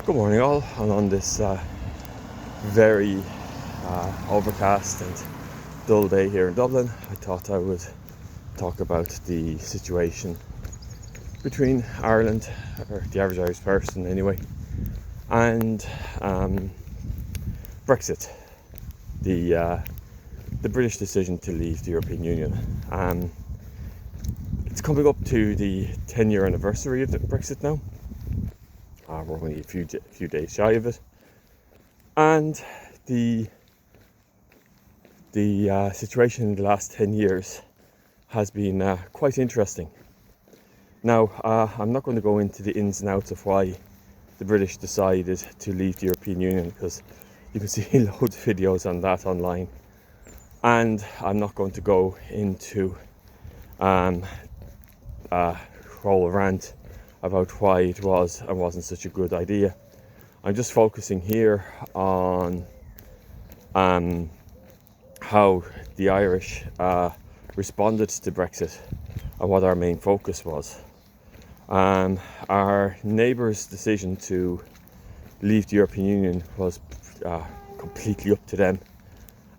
Good morning, all, and on this very overcast and dull day here in Dublin, I thought I would talk about the situation between Ireland, or the average Irish person anyway, and Brexit, the British decision to leave the European Union. It's coming up to the 10-year anniversary of Brexit now. We're only a few days shy of it, and the situation in the last 10 years has been quite interesting. Now, I'm not going to go into the ins and outs of why the British decided to leave the European Union, because you can see loads of videos on that online, and I'm not going to go into a whole rant about why it was and wasn't such a good idea. I'm just focusing here on how the Irish responded to Brexit and what our main focus was. Our neighbours' decision to leave the European Union was completely up to them,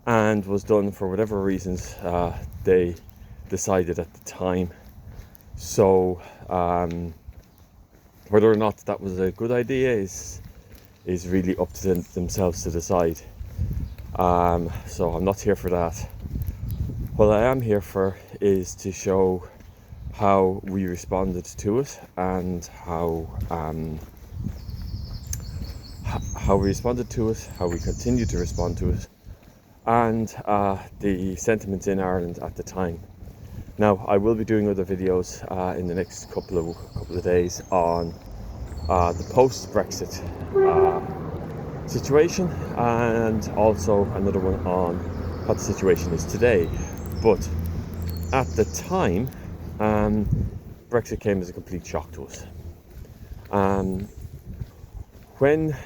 and was done for whatever reasons they decided at the time. So whether or not that was a good idea is really up to themselves to decide. So I'm not here for that. What I am here for is to show how we responded to it, and how we responded to it, how we continue to respond to it, and the sentiments in Ireland at the time. Now, I will be doing other videos in the next couple of days on the post-Brexit situation, and also another one on what the situation is today. But at the time, Brexit came as a complete shock to us. When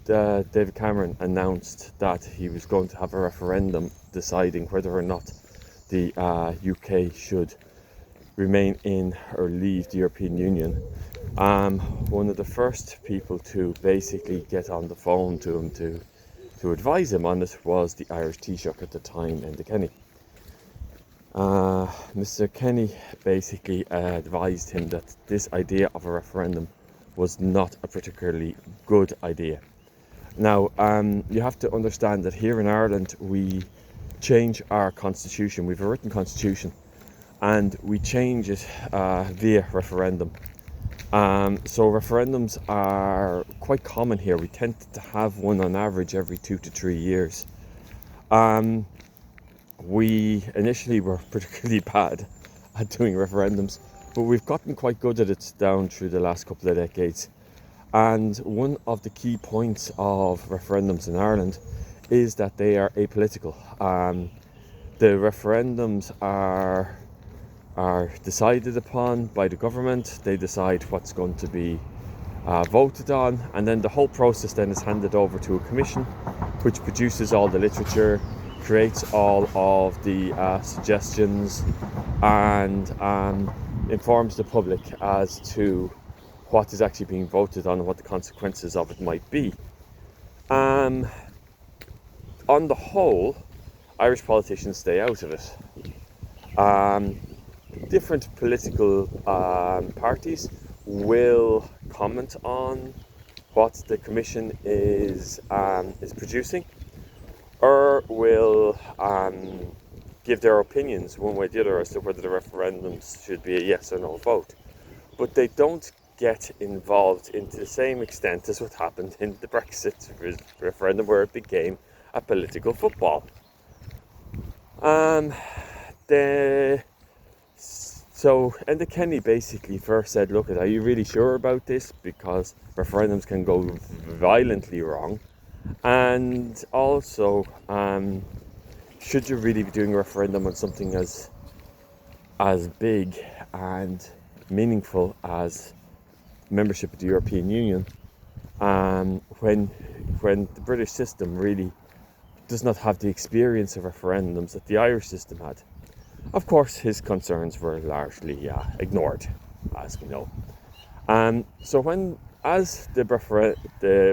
David Cameron announced that he was going to have a referendum deciding whether or not the UK should remain in or leave the European Union, one of the first people to basically get on the phone to him to advise him on it was the Irish Taoiseach at the time, Enda Kenny. Mr. Kenny basically advised him that this idea of a referendum was not a particularly good idea. Now, you have to understand that here in Ireland we change our constitution. We've a written constitution, and we change it via referendum. So referendums are quite common here. We tend to have one on average every 2 to 3 years. We initially were particularly bad at doing referendums, but we've gotten quite good at it down through the last couple of decades. And one of the key points of referendums in Ireland is that they are apolitical. The referendums are decided upon by the government. They decide what's going to be voted on, and then the whole process then is handed over to a commission, which produces all the literature, creates all of the suggestions, and informs the public as to what is actually being voted on and what the consequences of it might be. On the whole, Irish politicians stay out of it. Different political parties will comment on what the commission is producing, or will give their opinions one way or the other as to whether the referendums should be a yes or no vote. But they don't get involved to the same extent as what happened in the Brexit referendum, where it became a political football. So Enda Kenny basically first said, look, are you really sure about this? Because referendums can go violently wrong. And also, should you really be doing a referendum on something as big and meaningful as membership of the European Union, when the British system really does not have the experience of referendums that the Irish system had? Of course, his concerns were largely ignored, as we know. So when as the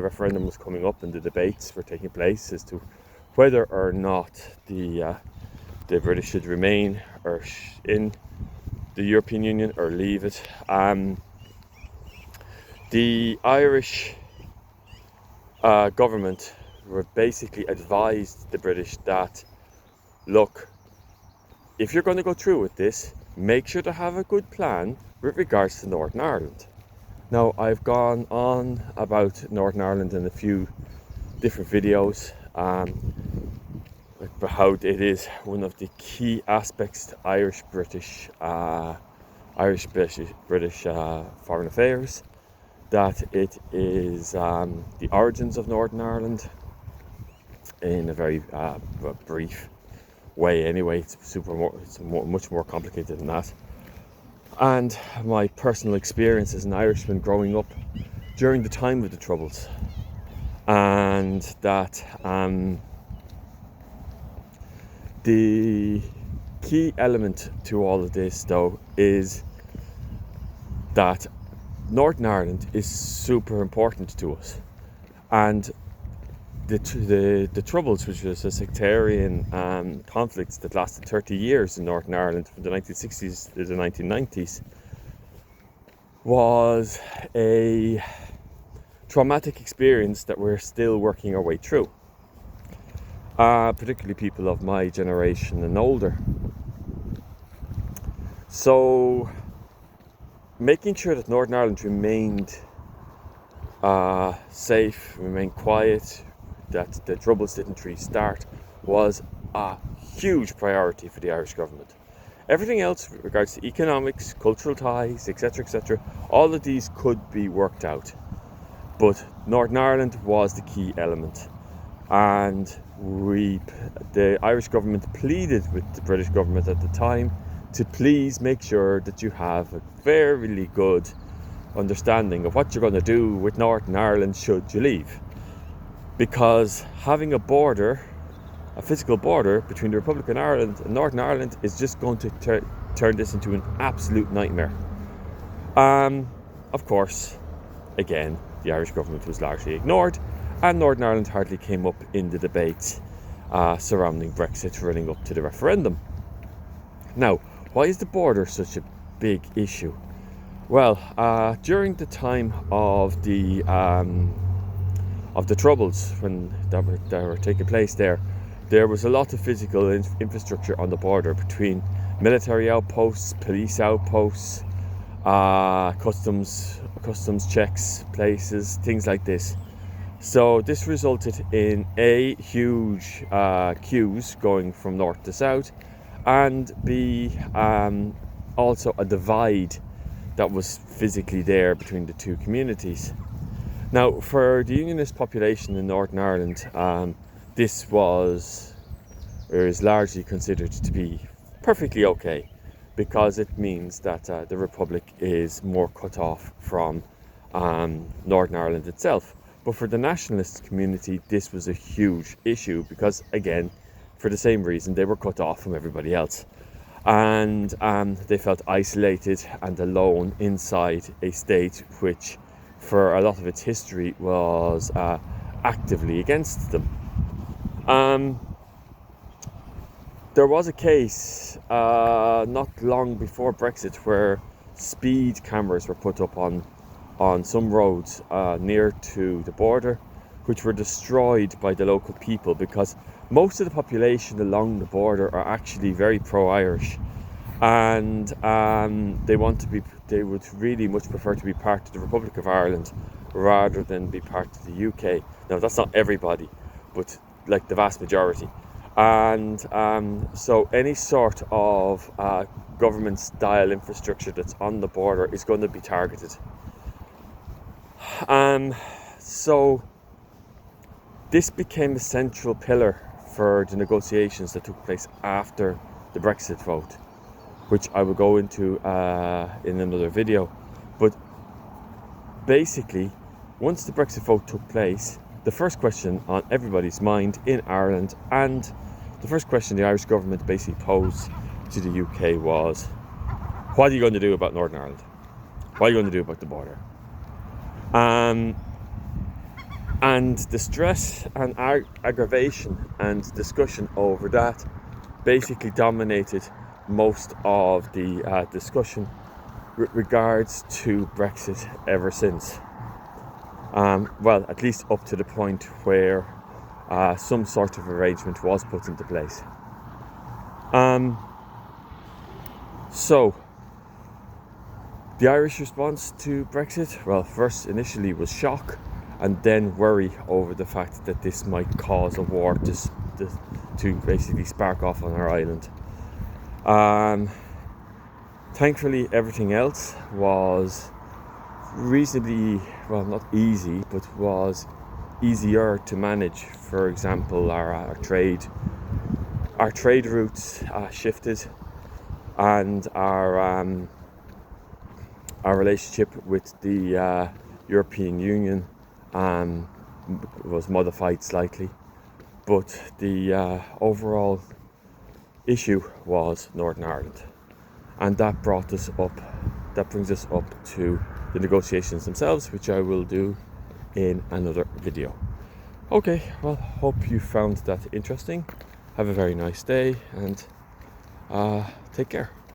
referendum was coming up and the debates were taking place as to whether or not the British should remain or in the European Union or leave it, the Irish government were basically advised the British that, look, if you're going to go through with this, make sure to have a good plan with regards to Northern Ireland. Now, I've gone on about Northern Ireland in a few different videos, about how it is one of the key aspects to Irish-British foreign affairs, that it is the origins of Northern Ireland in a very brief way anyway. It's much more complicated than that. And my personal experience as an Irishman growing up during the time of the Troubles, and that the key element to all of this though is that Northern Ireland is super important to us, and the Troubles, which was a sectarian conflicts that lasted 30 years in Northern Ireland from the 1960s to the 1990s, was a traumatic experience that we're still working our way through, particularly people of my generation and older. So making sure that Northern Ireland remained safe, remained quiet, that the Troubles didn't restart, was a huge priority for the Irish government. Everything else with regards to economics, cultural ties, etc., all of these could be worked out. But Northern Ireland was the key element. And the Irish government pleaded with the British government at the time to please make sure that you have a fairly good understanding of what you're going to do with Northern Ireland should you leave. Because having a border, a physical border between the Republic of Ireland and Northern Ireland, is just going to turn this into an absolute nightmare. Of course, again, the Irish government was largely ignored, and Northern Ireland hardly came up in the debate surrounding Brexit running up to the referendum. Now, why is the border such a big issue? Well, during the time of the Troubles, when that were taking place there was a lot of physical infrastructure on the border between military outposts, police outposts, customs checks, places, things like this. So this resulted in A, huge queues going from north to south, and B, also a divide that was physically there between the two communities. Now, for the Unionist population in Northern Ireland, this is largely considered to be perfectly okay, because it means that the Republic is more cut off from Northern Ireland itself. But for the nationalist community, this was a huge issue because, again, for the same reason, they were cut off from everybody else. And they felt isolated and alone inside a state which, for a lot of its history, was actively against them. There was a case not long before Brexit where speed cameras were put up on some roads near to the border, which were destroyed by the local people, because most of the population along the border are actually very pro-Irish, and they would really much prefer to be part of the Republic of Ireland rather than be part of the UK. Now, that's not everybody, but like the vast majority. And so any sort of government style infrastructure that's on the border is going to be targeted. So this became a central pillar for the negotiations that took place after the Brexit vote, which I will go into in another video. But basically, once the Brexit vote took place, the first question on everybody's mind in Ireland, and the first question the Irish government basically posed to the UK, was, what are you going to do about Northern Ireland? What are you going to do about the border? And the stress and aggravation and discussion over that basically dominated most of the discussion with regards to Brexit ever since. Well, at least up to the point where some sort of arrangement was put into place. So, the Irish response to Brexit, well, first initially was shock, and then worry over the fact that this might cause a war to basically spark off on our island. Thankfully, everything else was reasonably, well, not easy, but was easier to manage. For example, our trade routes shifted, and our relationship with the European Union was modified slightly, but the overall issue was Northern Ireland, and that brings us up to the negotiations themselves, which I will do in another video. Okay, well, hope you found that interesting. Have a very nice day, and take care.